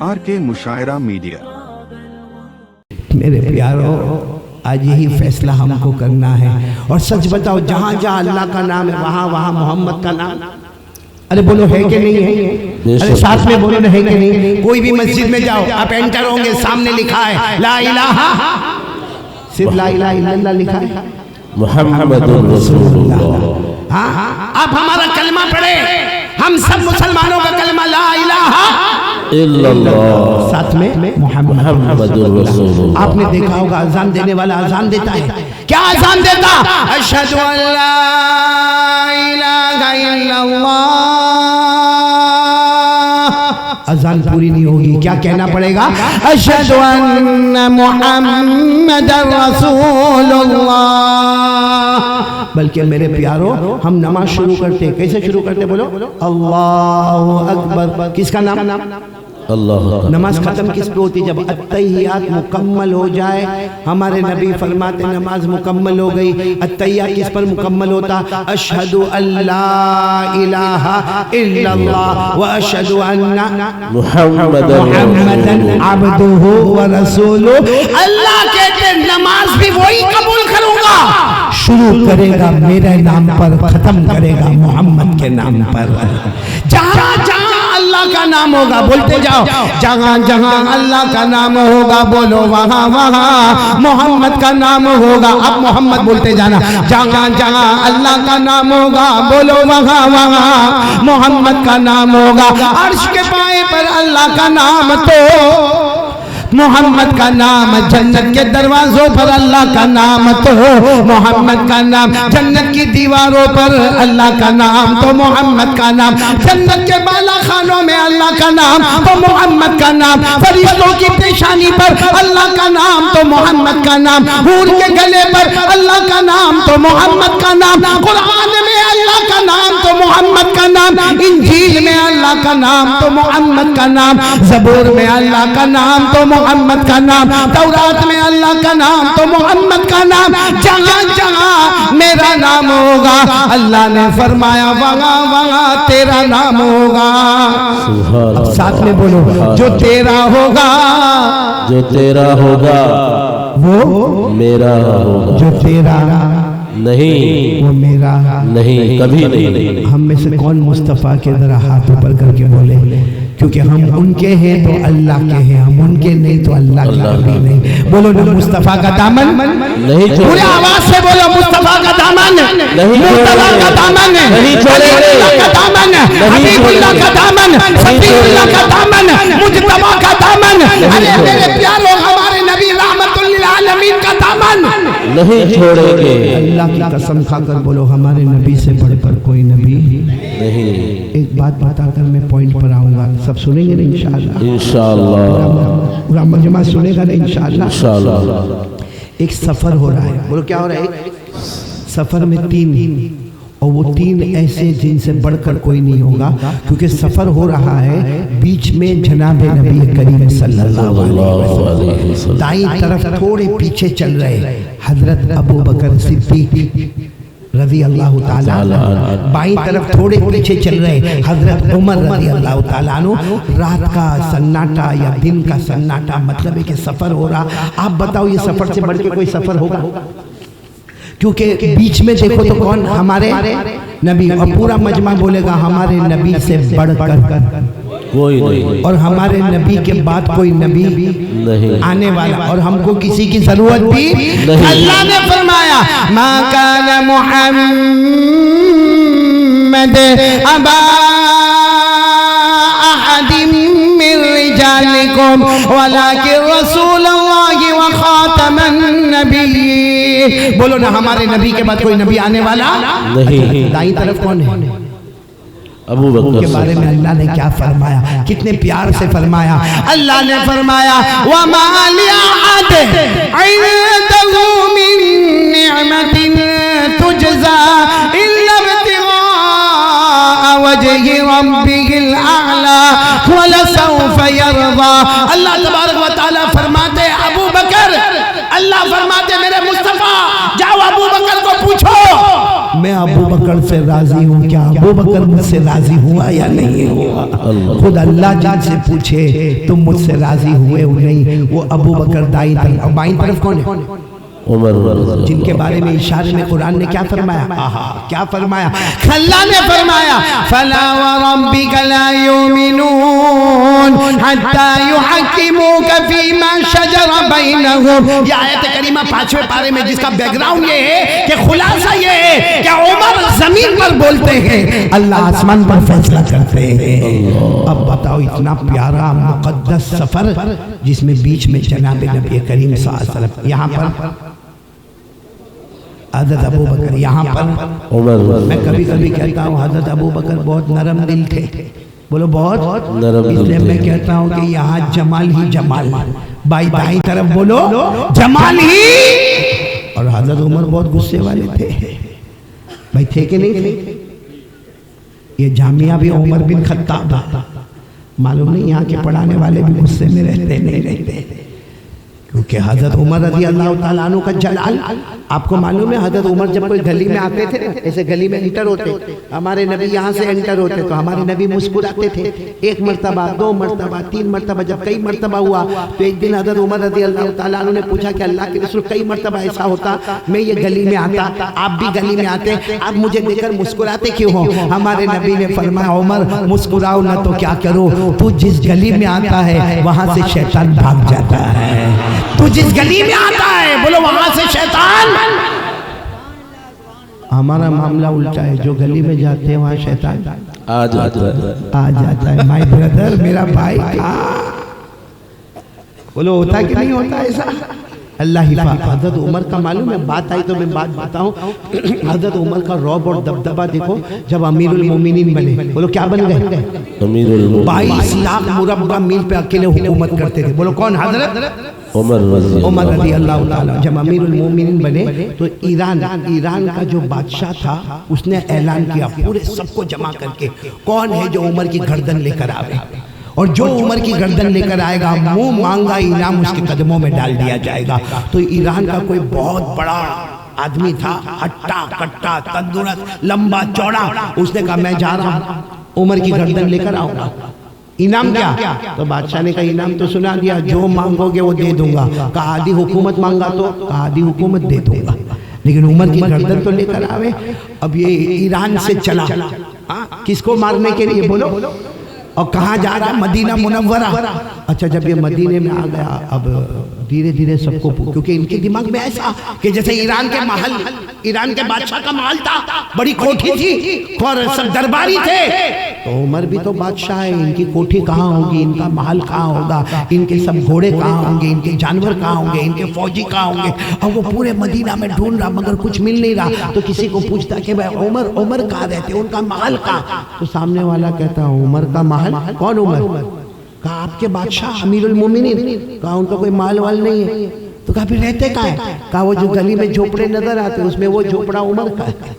Are के मुशायरा media. मेरे प्यारों, आज यही फैसला हमको करना है। और सच बताओ, जहाँ जहाँ अल्लाह का नाम है वहाँ वहाँ मोहम्मद का नाम, अरे बोलो है कि नहीं है? अरे साथ में बोलो ना, है कि नहीं? कोई भी मस्जिद में जाओ, आप एंटर होंगे, सामने लिखा है ला इलाहा, सिर्फ ला इलाहा इल्लल्लाह लिखा है, मुहम्मदुर रसूलुल्लाह। हाँ, आप हमारा कलमा पढ़े, हम सब मुसलमानों का कलमा ला इलाहा इल्लल्लाह, साथ में मुहम्मदुर रसूलुल्लाह। आपने देखा होगा अजान देने वाला अजान देता है, क्या अजान देता? अशहदु अल्ला इलाहा इल्लल्लाह। अजान पूरी नहीं होगी, क्या कहना पड़ेगा? अशहदु अन्ना मुहम्मदर रसूलुल्लाह। बल्कि मेरे प्यारो, हम नमाज शुरू करते, कैसे शुरू करते बोलो? अल्लाहु अकबर। किसका नाम? अल्लाह। नमाज खत्म किस पे होती? जब अत्तहियात मुकम्मल हो जाए। हमारे नबी फरमाते नमाज मुकम्मल हो गई। अत्तहियात किस पर मुकम्मल होता? अशहदु अल्ला इलाहा इल्लल्लाह व अशहदु अन्ना मुहम्मदन अब्दुहु व रसूलुहु। अल्लाह कहते नमाज भी वही कबूल करूंगा, शुरू करेगा मेरे नाम पर, खत्म करेगा मोहम्मद के नाम पर। जहाँ जहाँ अल्लाह का नाम होगा बोलते जाओ, जहाँ जहाँ अल्लाह का नाम होगा बोलो वहाँ वहाँ मोहम्मद का नाम होगा। अब मोहम्मद बोलते जाना, जहाँ जहाँ अल्लाह का नाम होगा बोलो वहाँ वहाँ मोहम्मद का नाम होगा। अर्श के पाए पर अल्लाह का नाम तो मोहम्मद का नाम, जन्नत के दरवाजों पर अल्लाह का नाम तो मोहम्मद का नाम, जन्नत की दीवारों पर अल्लाह का नाम तो मोहम्मद का नाम, जन्नत के बाला खानों में अल्लाह का नाम तो मोहम्मद का नाम, फरिश्तों की पेशानी पर अल्लाह का नाम तो मोहम्मद का नाम, हूर के गले पर अल्लाह का नाम तो मोहम्मद का नाम, कुरान में अल्लाह का नाम तो मोहम्मद का नाम, इंजील में अल्लाह का नाम तो मोहम्मद का नाम, ज़बूर में अल्लाह का नाम तो मोहम्मद का नाम, तौरात में अल्लाह का नाम तो मोहम्मद का नाम। जहाँ जहाँ मेरा नाम होगा अल्लाह ने फरमाया वहाँ वहाँ तेरा नाम होगा। अब साथ में बोलो, जो तेरा होगा, जो तेरा होगा वो मेरा होगा, जो तेरा नहीं वो मेरा नहीं, कभी नहीं। हम में से कौन मुस्तफ़ा के जरा हाथ ऊपर करके बोले, क्योंकि हम उनके हैं तो अल्लाह के हैं, हम उनके नहीं तो अल्लाह के नहीं। बोलो ना, मुस्तफ़ा का दामन नहीं, पूरे आवाज से बोलो, मुस्तफ़ा का दामन नहीं, मुस्तफ़ा का दामन नहीं छोड़ेंगे, का दामन, हबीबुल्लाह का दामन, सफीउल्लाह का दामन, मुज्तबा का दामन। अरे मेरे प्यारों, हमारे नबी रहमतुल लिल आलमीन का दामन नहीं छोड़ेंगे। अल्लाह की कसम खाकर बोलो, हमारे नबी से बढ़कर कोई नबी नहीं। एक बात बताकर मैं पॉइंट पर आऊंगा, सब सुनेंगे ना इंशाअल्लाह? इंशाअल्लाह पूरा मजमा सुनेगा ना इंशाअल्लाह? इंशाअल्लाह। एक सफर हो रहा है, बोलो क्या हो रहा है? सफर में तीन, और वो तीन ऐसे जिनसे बढ़कर कोई नहीं होगा, क्योंकि सफर हो रहा है, बीच में जनाबे नबी करीम सल्लल्लाहु अलैहि वसल्लम दाईं तरफ थोड़े पीछे चल रहे हजरत अबू बकर सिद्दीक रज़ी अल्लाह ताला, बाईं तरफ थोड़े पीछे चल रहे हजरत उमर रज़ी अल्लाह ताला अन्हु। रात का सन्नाटा या दिन का सन्नाटा, मतलब है कि सफर हो रहा। आप बताओ, ये सफर से बढ़ के कोई सफर होगा? क्योंकि बीच में देखो तो कौन? हमारे नबी। और पूरा मजमा बोलेगा हमारे नबी से बढ़कर कोई नहीं, और हमारे नबी के बाद कोई नबी नहीं आने वाला, और हमको किसी की जरूरत भी नहीं। अल्लाह ने फरमाया मा काना मुहम्मद अबा अहदिम मिन रिजालिकुम वलाकिन रसूलुल्लाहि व खातमन नबी। बोलो ना, हमारे नबी के बाद कोई नबी आने वाला नहीं। दाईं तरफ कौन है? अबू बकर के बारे में अल्लाह ने क्या फरमाया, कितने प्यार से फरमाया। अल्लाह ने फरमाया वमा लिअहद इंदहु मिन निअमतिन तुजज़ा इल्ला इब्तिग़ाअ वजहि रब्बिहिल अअला वलसौफ यरज़ा। अल्लाह तबारक व तआला फरमाते अबू बकर, अल्लाह फरमाते मेरे मुस्तफ़ा, जाओ अबू बकर को पूछो, मैं अबू बकर से राजी हूँ, क्या अबू बकर मुझसे राजी हुआ या नहीं हुआ? खुद अल्लाह जिनसे पूछे तुम मुझसे राजी हुए हो नहीं, वो अबू बकर दाई तरफ, बाईं तरफ कौन है? उमर, जिनके बारे में इशारे में कुरान ने क्या फरमाया? आहा, क्या फरमाया? अल्लाह ने फरमाया फला व रब्बिका ला युमिनून हत्ता युहक्किमूका फीमा शजरा बैनहुम। ये आयत करीमा 5वें पारे में, जिसका बैकग्राउंड ये है कि खुलासा ये है कि उमर जमीन पर बोलते हैं, अल्लाह आसमान पर फैसला करते हैं। अब बताओ, इतना प्यारा मुकद्दस सफर जिसमें बीच में जनाब नबी करीम सल्लल्लाहु अलैहि वसल्लम, यहाँ पर हज़रत अबू बकर, यहाँ पर उमर। मैं कभी कभी कहता हूँ हज़रत अबू बकर बहुत नरम दिल थे। बोलो बहुत नरम दिल इसलिए थे। मैं कहता हूँ कि यहाँ जमाल ही जमाल, बाई दाई तरफ बोलो जमाल ही। और हज़रत उमर बहुत गुस्से वाले थे भाई, थे कि नहीं थे? ये जामिया भी उमर बिन खत्ताब, मालूम नहीं यहाँ के पढ़ाने वाले भी गुस्से में रहते नहीं रहते, क्योंकि हज़रत उमर रज़ी अल्लाह ताला अन्हु का जलाल आपको मालूम है। हज़रत उमर जब कोई गली में आते थे, ऐसे गली में एंटर होते, हमारे नबी यहाँ से एंटर होते तो हमारे नबी मुस्कुराते थे। एक मरतबा, 2 मरतबा, 3 मरतबा, जब कई मरतबा हुआ तो एक दिन हज़रत उमर रज़ी अल्लाह ताला अन्हु ने पूछा कि अल्लाह के रसूल, कई मरतबा ऐसा होता मैं ये गली में आता, आप भी गली में आते, आप मुझे देखकर मुस्कुराते क्यों हो? हमारे नबी ने फरमाया उमर मुस्कुराओ ना तो क्या करो, तू जिस गली में आता है वहाँ से शैतान भाग जाता है। तू जिस गली में आता है, बोलो वहां से शैतान। हमारा मामला उल्टा है, जो गली में जाते हैं वहां शैतान आ जाता है। माय ब्रदर, मेरा भाई, बोलो होता कि नहीं होता ऐसा? अल्लाह हिफाज़त। हज़रत उमर का मालूम है, बात आई तो मैं बात बताऊं। हज़रत उमर का रौब और दबदबा देखो, जब अमीरुल मोमिनीन बने, बोलो क्या बन गए? 22 लाख मुरब्बा मील पे अकेले हुकूमत करते थे। बोलो कौन? हज़रत उमर रज़ी अल्लाह ताला। जब अमीरुल मोमिनीन बने तो ईरान का जो बादशाह था उसने ऐलान किया पूरे सबको जमा करके, कौन है जो उमर की गर्दन लेकर आवे, और जो उमर की गर्दन लेकर आएगा मुंह मांगा इनाम उसके कदमों में डाल दिया जाएगा। तो ईरान का कोई बहुत बड़ा आदमी था, हट्टा कट्टा तंदुरुस्त लंबा चौड़ा, उसने कहा मैं जा रहा हूँ, उमर की गर्दन लेकर आऊंगा, इनाम क्या? तो बादशाह ने कहा इनाम तो सुना दिया, जो मांगोगे वो दे दूंगा। कहा आधी हुकूमत मांगा तो? कहा आधी हुकूमत दे दूंगा, लेकिन उमर की गर्दन तो लेकर आवे। अब ये ईरान से चला, किसको मारने के लिए? बोलो। और कहाँ जा रहा? Medina Munawwara. अच्छा, जब ये मदीने में आ गया, अब धीरे धीरे सबको, क्योंकि इनके दिमाग में ऐसा कि जैसे ईरान के महल, ईरान के बादशाह का महल था, बड़ी कोठी थी और सब दरबारी थे, तो उमर भी तो बादशाह है, इनकी कोठी कहाँ होगी, इनका महल कहाँ होगा, इनके सब घोड़े कहाँ होंगे, इनके जानवर कहाँ होंगे, इनके फौजी कहाँ होंगे। और वो पूरे मदीना में ढूंढ रहा मगर कुछ मिल नहीं रहा, तो किसी को पूछता कि भाई उमर कहाँ रहते, उनका महल कहाँ? तो सामने वाला कहता उमर का महल? कौन उमर? कहा आपके बादशाह अमीरुल मोमिनीन। कहा उनका कोई माल वाल नहीं है। तो कहा फिर रहते कहाँ है? कहा वो जो गली में झोपड़े नजर आते उसमें वो झोपड़ा उमर का है,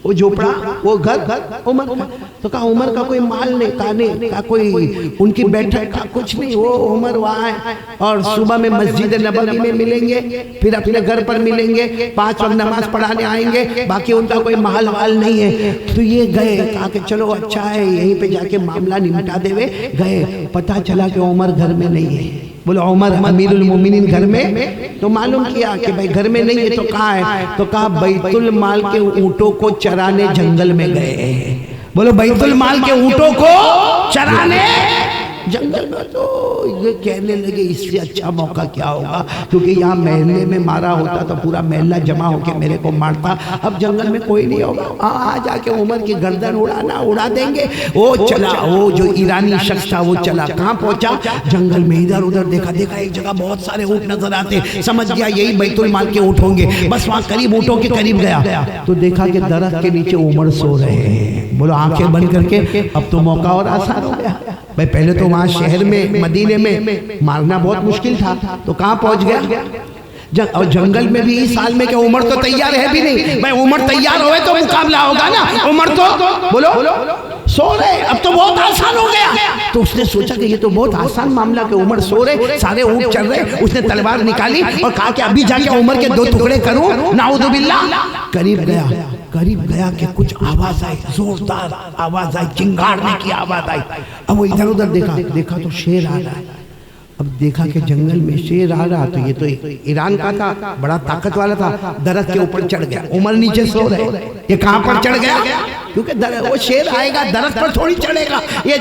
वो झोपड़ा वो घर उमर का। तो कहा उमर का कोई माल नहीं? कहा नहीं। कहा कोई उनकी बैठक का कुछ नहीं? वो उमर वहाँ है, और सुबह में मस्जिद नबवी में मिलेंगे, फिर अपने घर पर मिलेंगे, 5 वक्त नमाज पढ़ाने आएंगे, बाकी उनका कोई महल वाल नहीं है। तो ये गए, कहा कि चलो अच्छा है यहीं पे जाके मामला निपटा देवे। गए, पता चला कि उमर घर में नहीं है। बोलो उमर अमीरुल मोमिनीन घर में? तो मालूम किया कि भाई घर में नहीं है, तो कहाँ है? तो कहा बैतुल माल के ऊँटों को चराने जंगल में गए। बोलो बैतुल माल के ऊँटों को चराने जंगल में। तो ये कहने लगे इससे अच्छा मौका क्या होगा, क्योंकि यहाँ महल्ले में मारा होता तो पूरा महल्ला जमा होके मेरे को मारता, अब जंगल में कोई नहीं होगा, आ जाके उमर की गर्दन उड़ा देंगे। वो चला, वो जो ईरानी शख्स था वो चला, कहाँ पहुंचा? जंगल में। इधर उधर देखा एक जगह बहुत सारे ऊँट नजर आते, समझ गया यही बैतुल माल के ऊँट होंगे। बस वहाँ करीब ऊँटों के करीब गया तो देखा कि दरख्त के नीचे उमर सो रहे हैं। बोलो आंखें बंद करके, अब तो मौका और आसान हो गया भाई। पहले तो वहाँ शहर में मदीने में मारना बहुत मुश्किल था, तो कहाँ पहुंच गया? और जंगल में भी इस साल में क्या उमर तो तैयार है भी नहीं भाई। उमर तैयार होए तो मुकाबला होगा ना। उमर तो बोलो सो रहे, अब तो बहुत आसान हो गया। तो उसने सोचा कि ये तो बहुत आसान मामला कि उमर सो रहे, सारे ऊँट चल रहे। उसने तलवार निकाली और कहा कि अभी जाके उमर के 2 टुकड़े करूं, नाउज़ुबिल्लाह। करीब गया, करीब गया कि कुछ आवाज आई, जोरदार आवाज आई, चिंगारने की आवाज आई। अब वो इधर उधर देखा तो शेर आ रहा है। अब देखा कि जंगल में शेर आ रहा, तो ये तो ईरान का था, बड़ा ताकत वाला था, दरख्त के ऊपर चढ़ गया। उमर नीचे सो रहे, ये कहां पर चढ़ गया? क्योंकि वो शेर आएगा दरख्त पर थोड़ी चढ़ेगा। ये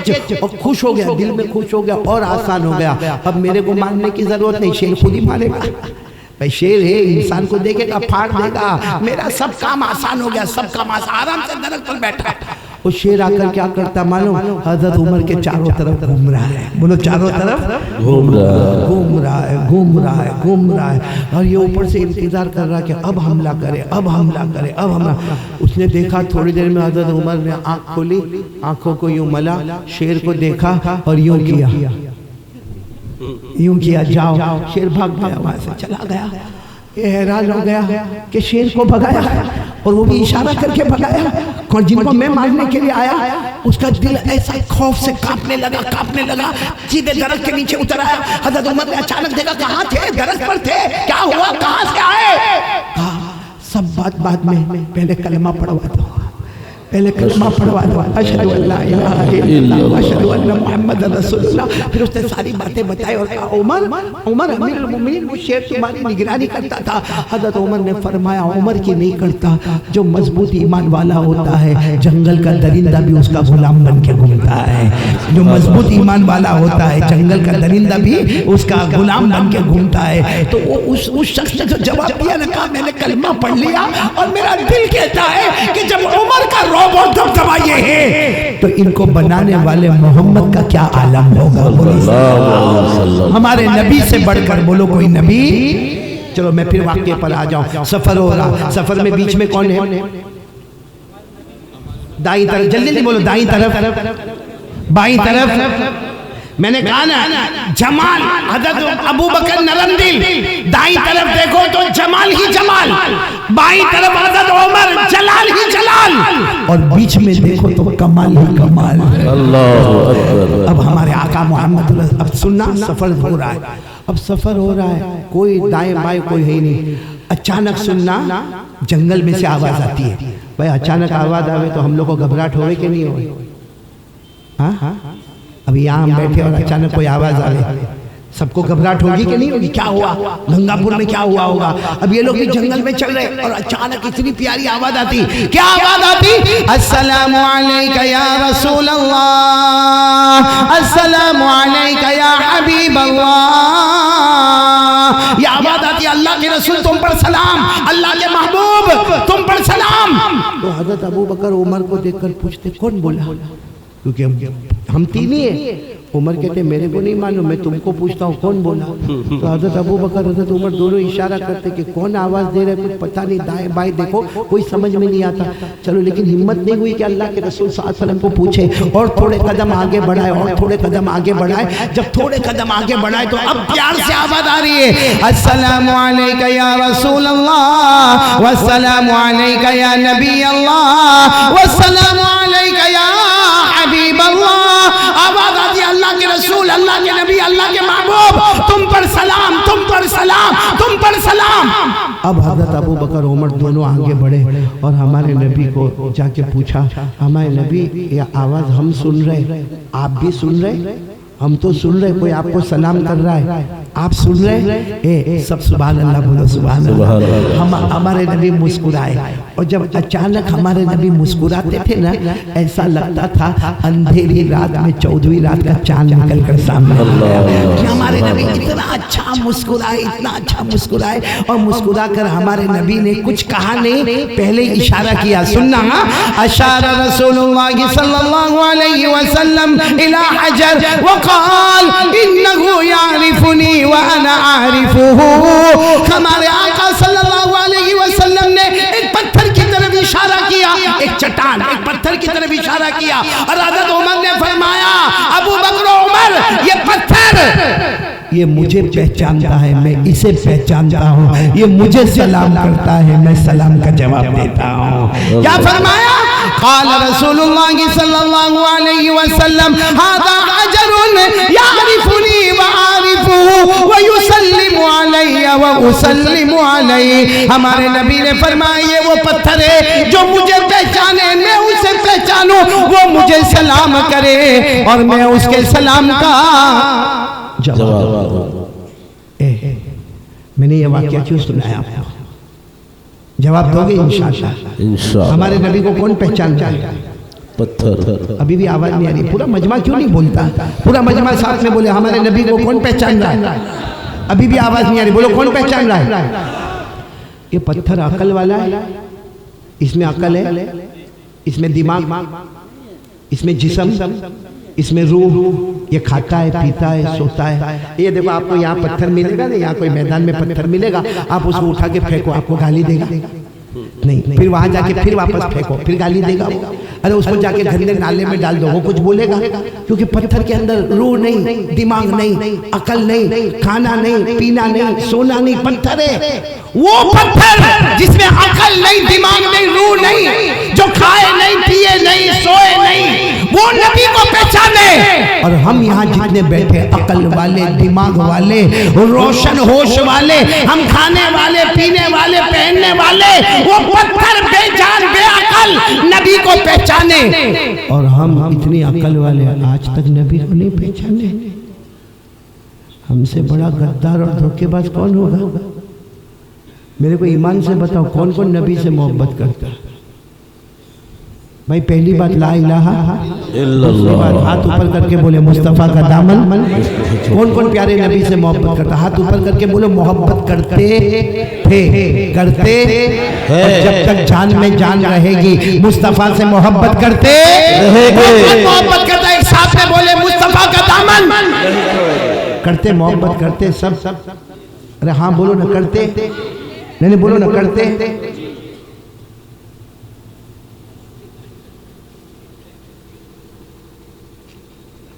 खुश हो गया, दिल में खुश हो गया और आसान हो गया। अब मेरे को मारने की जरूरत नहीं, शेर खुद ही मारेगा। भाई शेर है, इंसान को देखेगा फाड़ देगा, मेरा सब काम आसान हो गया, सब काम आसान। आराम से दरख्त पर बैठा। वो शेर आकर क्या करता मालूम? हजरत उमर के चारों तरफ घूम रहा है। बोलो, चारों तरफ घूम रहा है। और ये ऊपर से इंतजार कर रहा है कि अब हमला करे, अब हमला। उसने देखा, थोड़ी देर में हजरत उमर ने आंख खोली, आंखों को यूं मला, शेर को देखा और यूं किया, जाओ। शेर भाग गया, वहां से चला गया। ये हैरान हो गया कि शेर को भगाया, और वो भी इशारा करके भगाया। कौन? जिनको मैं मारने के लिए आया। उसका दिल ऐसा खौफ से कांपने लगा। सीधे दरख्त के नीचे उतर आया। हज़रत उमर ने अचानक देखा, कहाँ थे? दरख्त पर थे। क्या हुआ? कहाँ से आए? कहा सब बात बाद में, पहले कलमा पढ़वा दो। अशहदु अल्ला इलाहा इल्लल्लाह अशहदु अन्ना मुहम्मदन रसूलुल्लाह। फिर उसने सारी बातें बताई और कहा, उमर अमीरुल मोमिनीन, वो शेर तुम्हारी निगरानी करता था। हज़रत उमर ने फरमाया, उमर की नहीं करता, जो मजबूत ईमान वाला होता है, जंगल का दरिंदा भी उसका गुलाम बन के घूमता है। जो मजबूत ईमान वाला होता है, जंगल का दरिंदा भी उसका गुलाम बन के घूमता है। तो वो उस शख्स ने जो जवाब दिया ना, कहा मैंने कलमा पढ़ लिया और मेरा दिल कहता है कि जब उमर का और दबदबा ये है, तो इनको बनाने वाले मोहम्मद का क्या आलम होगा। हमारे नबी से बढ़कर बोलो कोई नबी। चलो मैं फिर वाक्य पर आ जाऊं। सफर हो रहा, सफर में बीच में कौन है? दाईं तरफ, जल्दी बोलो, दाईं तरफ, बाईं तरफ। मैंने कहा ना, जमाल हज़रत अबू बकर नरम दिल। दाईं तरफ देखो तो जमाल ही जमाल, बाईं तरफ हज़रत उमर जलाल ही जलाल, और बीच में देखो तो कमाल ही कमाल। अल्लाहु अकबर। अब हमारे आका मोहम्मद, अब सुनना, सफर हो रहा है। अब सफर हो रहा है, कोई दाएं बाएं कोई है नहीं। अचानक सुनना, जंगल में से आवाज आती है। भाई अचानक आवाज आवे तो हम लोग को घबराहट होवे कि नहीं होवे? हाँ, अभी यहाँ हम बैठे और अचानक कोई आवाज आवे, सबको घबराहट होगी कि नहीं होगी? क्या हुआ गंगापुर में, क्या हुआ होगा? अब ये लोग भी जंगल में चल रहे और अचानक इतनी प्यारी आवाज आती। क्या आवाज आती? अस्सलामु अलैका या रसूल अल्लाह, अस्सलामु अलैका या हबीब अल्लाह। ये आवाज आती, अल्लाह के रसूल तुम पर सलाम, अल्लाह के महबूब तुम पर सलाम। तो हजरत अबू बकर उमर को देखकर पूछते, कौन बोला? क्योंकि हम तीन ही हैं। उमर कहते मेरे को नहीं मालूम, मैं तुमको पूछता हूँ कौन बोला। तो हजरत अबू बकर हजरत उमर दोनों इशारा करते कि कौन आवाज दे रहे, कुछ पता नहीं, दाएं बाएं देखो, कोई समझ में नहीं आता। चलो, लेकिन हिम्मत नहीं हुई कि अल्लाह के रसूल सल्लल्लाहु अलैहि वसल्लम को पूछे, और थोड़े कदम आगे बढ़ाए, और थोड़े कदम आगे बढ़ाए। जब थोड़े कदम आगे बढ़ाए तो अब प्यार से आवाज आ रही है, अस्सलामु अलैका या रसूल अल्लाह, वस्सलामु अलैका या नबी अल्लाह, वस्सलामु अलैका या हबीब अल्लाह। आवाज आती, अल्लाह के रसूल, अल्लाह के नबी, अल्लाह के महबूब तुम पर सलाम, तुम पर सलाम, तुम पर सलाम। अब हजरत अबू बकर उमर दोनों आगे बढ़े और हमारे नबी को जाके पूछा, हमारे नबी ये आवाज हम सुन रहे, आप भी सुन रहे? हम तो सुन रहे, कोई आपको सलाम कर रहा है, आप सुन रहे? सब सुभान अल्लाह बोलो, सुभान अल्लाह। हम हमारे नबी मुस्कुराए, और जब अचानक हमारे नबी मुस्कुराते थे ना, ऐसा लगता था अंधेरी रात में 14वीं रात का चांद निकल कर सामने आया। हमारे नबी इतना अच्छा मुस्कुराए, इतना अच्छा मुस्कुराए, और मुस्कुरा कर हमारे नबी ने कुछ कहा नहीं, पहले इशारा किया। सुनना, अशारा रसूलुल्लाह सल्लल्लाहु अलैहि वसल्लम इला हजर वक़ाल इन्नहु यारिफुनी व अना आरिफुहु। हमारे आका सल्लल्लाहु अलैहि वसल्लम ने एक पत्थर की तरफ इशारा किया, एक चट्टान, एक पत्थर की तरफ इशारा किया, और हज़रत उमर ने फरमाया, अबू बकर उमर, ये पत्थर ये मुझे पहचानता है, मैं इसे पहचानता हूँ, ये मुझे सलाम करता है, मैं सलाम का जवाब देता हूँ। क्या फरमाया? क़ाल रसूलुल्लाह सल्लल्लाहु अलैहि वसल्लम हाज़ा अजरुन यारिफुनी व आरिफुहु व युसल्लिमु अलैहि उसल्लिया व उसल्लिमु अलैहि। हमारे नबी ने फरमाया ये वो पत्थर है जो मुझे पहचाने, मैं उसे पहचानूं, वो मुझे सलाम करे और मैं उसके सलाम का जवाब। मैंने ये वाक्य क्यों सुनाया आपको? जवाब दोगे इंशाअल्लाह। हमारे नबी को कौन पहचानता है? पत्थर। अभी भी आवाज नहीं आ रही। पूरा मजमा क्यों नहीं बोलता? पूरा मजमा साथ में बोले हमारे नबी को कौन पहचान रहा है? अभी भी आवाज नहीं आ रही। बोलो कौन पहचान रहा है? ये पत्थर अकल वाला है, इसमें अकल है, इसमें दिमाग, इसमें जिस्म, इसमें रूह, ये खाता है, पीता है, सोता है। ये देखो आपको यहाँ पत्थर मिलेगा ना, यहाँ कोई मैदान में पत्थर मिलेगा, आप उसको उठा के फेंको, आपको गाली देगा नहीं, फिर वहां जाके फिर वापस फेंको, फिर गाली देगा। अरे उसको जाके गंदे नाले में डाल दो, वो कुछ बोलेगा? क्योंकि पत्थर के अंदर रूह नहीं, दिमाग नहीं, अकल नहीं, खाना नहीं, पीना नहीं, सोना नहीं, पत्थर है। वो पत्थर जिसमें अकल नहीं, दिमाग नहीं, रूह नहीं, जो खाए नहीं, पिए नहीं, सोए नहीं, वो नबी को पहचाने। और हम यहाँ जितने बैठे अकल वाले, दिमाग वाले, रोशन होश वाले, हम खाने वाले, पीने वाले, पहनने वाले, वो पत्थर बेजान बेअकल नबी को पहचाने। और हम इतनी अकल वाले आज तक नबी को नहीं पहचाने। हमसे बड़ा गद्दार और धोखेबाज कौन होगा? मेरे को ईमान से बताओ कौन कौन नबी से मोहब्बत करता है? भाई पहली बात ला इलाहा इल्लल्लाह। हाथ ऊपर करके बोले मुस्तफ़ा का दामन। कौन कौन प्यारे नबी से मोहब्बत करता? हाथ ऊपर करके बोलो मोहब्बत करते थे, करते हैं। जब तक जान में जान रहेगी मुस्तफ़ा से मोहब्बत करते रहेंगे। मोहब्बत करता एक साथ में बोले मुस्तफ़ा का दामन। करते मोहब्बत करते सब। अरे हाँ बोलो ना करते, नहीं बोलो ना करते।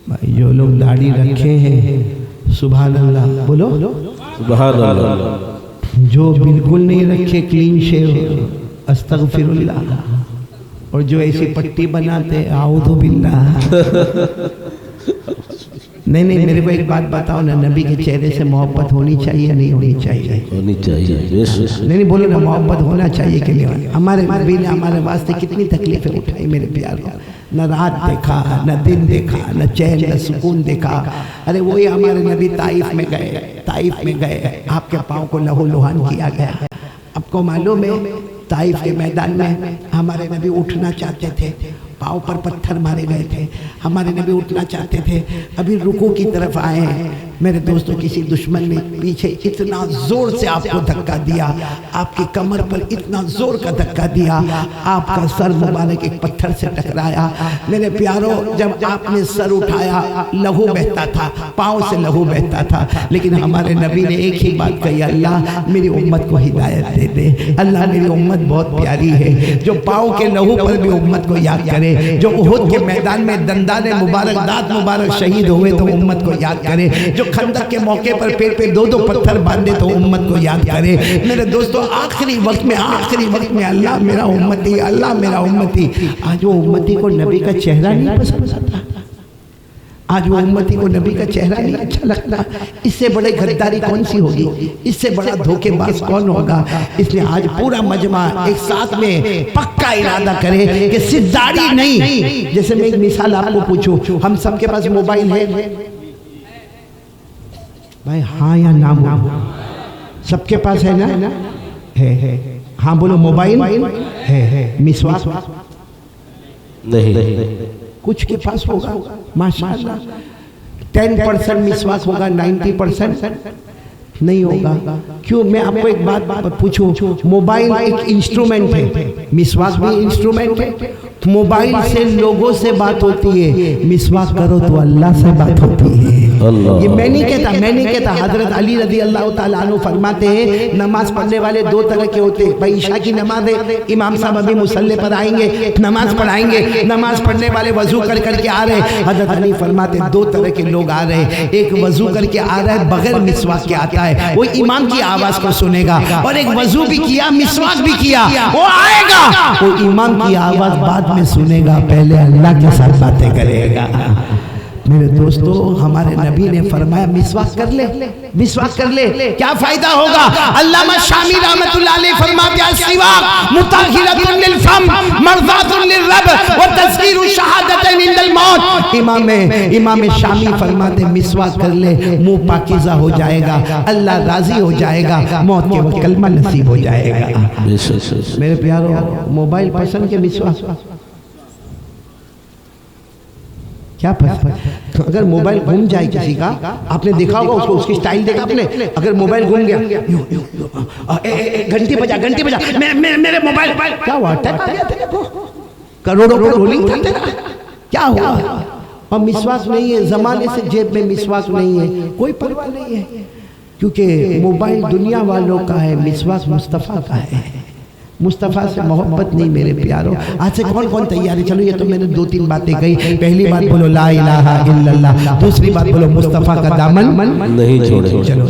भाई जो लोग दाढ़ी रखे हैं सुभान अल्लाह बोलो, सुभान अल्लाह। जो बिल्कुल नहीं रखे क्लीन शेव अस्तगफिरुल्लाह, और जो ऐसी पट्टी बनाते आऊदु बिल्लाह। नहीं मेरे को एक बात बताओ ना, नबी के चेहरे से मोहब्बत होनी चाहिए नहीं होनी चाहिए? होनी चाहिए। नहीं बोलो ना मोहब्बत होना चाहिए के लिए। हमारे नबी ने हमारे वास्ते कितनी तकलीफें उठाई मेरे प्यार को। न रात देखा, न दिन देखा, न चैन न सुकून देखा। अरे वही हमारे नबी ताइफ में गए, आपके पाँव को लहू लुहान किया गया। आपको मालूम है ताइफ के मैदान में हमारे नबी उठना चाहते थे, पाँव पर पत्थर मारे गए थे, हमारे नबी उठना चाहते थे। अभी रुकू की तरफ आए हैं मेरे दोस्तों, किसी दुश्मन ने पीछे इतना जोर से आपको धक्का दिया, आपकी कमर पर इतना जोर का धक्का दिया, आपका सर मुबारक एक पत्थर से टकराया। मेरे प्यारों जब आपने सर उठाया लहू बहता था, पाँव से लहू बहता था, लेकिन हमारे नबी ने एक ही बात कही, अल्लाह मेरी उम्मत को हिदायत दे दे। अल्लाह मेरी उम्मत बहुत प्यारी है, जो पाँव के लहू पर भी उम्मत को याद करे, जो उहुद के मैदान में दंदाने मुबारक दांत मुबारक शहीद हुए तो उम्मत को याद करे, जो खंदक के मौके पर पेड़ पे दो पत्थर बांधे तो उम्मत को याद करे। मेरे दोस्तों आखिरी वक्त में अल्लाह मेरा उम्मती, अल्लाह मेरा उम्मती। आज वो उम्मती को नबी का चेहरा नहीं पसंद आता, आज वो उम्मती को नबी का चेहरा नहीं अच्छा लगता। इससे बड़े गद्दारी कौन सी होगी, इससे बड़ा धोखेबाज कौन होगा? इसलिए आज पूरा मजमा एक साथ में पक्का इरादा करे कि सिर्फ दाढ़ी नहीं। जैसे मैं एक मिसाल आपको पूछूं, हम सबके पास मोबाइल है भाई, हाँ या ना बोलो? सबके पास है ना? है। हाँ बोलो मोबाइल है। मिसवाक नहीं, कुछ के पास होगा माशाअल्लाह। 10% मिसवाक होगा, 90% नहीं होगा। क्यों? मैं आपको एक बात पूछूं, मोबाइल एक इंस्ट्रूमेंट है, मिसवाक भी इंस्ट्रूमेंट है। मोबाइल से लोगों से बात होती है, मिसवाक करो तो अल्लाह से बात होती है। ये मैं नहीं कहता, हजरत अली रज़ी अल्लाह ताला अन्हु फरमाते हैं नमाज पढ़ने वाले दो तरह के होते हैं। भाई ईशा की नमाज है, इमाम साहब अभी मुसल्ले पर आएंगे, नमाज पढ़ाएंगे, नमाज पढ़ने वाले वजू कर करके आ रहे। हजरत अली फरमाते दो तरह के लोग आ रहे हैं, एक वजू करके आ रहा है बगैर मिसवाक के आता है, वो इमाम की आवाज को सुनेगा, और एक वजू भी किया मिसवाक भी किया वो आएगा, वो इमाम की आवाज बाद में सुनेगा, पहले अल्लाह के साथ बातें करेगा। मेरे दोस्तों, हमारे नबी ने फरमाया मिसवाक कर ले, मिसवाक कर ले, क्या फायदा होगा। अल्लामा शामी रहमतुल्लाह अलैह फरमाते हैं सिवाक मुताहिरतुन लिल फम मर्ज़ातुन लिर्रब व तज़कीरु शहादतैन इंदल मौत। इमाम शामी फरमाते मिसवाक कर ले, मुंह पाकीज़ा हो जाएगा, अल्लाह राजी हो जाएगा, मौत के वक्त कलमा नसीब हो जाएगा। मेरे प्यारो, मोबाइल पसंद के मिसवाक क्या पसंद। अगर मोबाइल घूम जाए किसी का, आपने देखा होगा उसको, उसकी स्टाइल देखा आपने। अगर मोबाइल घूम गया, घंटी बजा, घंटी बजा, मेरे मोबाइल क्या हुआ, करोड़ों का रोलिंग था तेरा, क्या हुआ। और मिसवाक नहीं है, जमाने से जेब में मिसवाक नहीं है, कोई परवाह नहीं है, क्योंकि मोबाइल दुनिया वालों का है, मिसवाक मुस्तफ़ा का है। मुस्तफ़ा से मोहब्बत नहीं मेरे प्यारो। आज से कौन कौन तैयार है? चलो ये तो मैंने 2-3 बातें कही। पहली बात बोलो ला इलाहा इल्लल्लाह, दूसरी बात बोलो मुस्तफ़ा का दामन नहीं छोड़े। चलो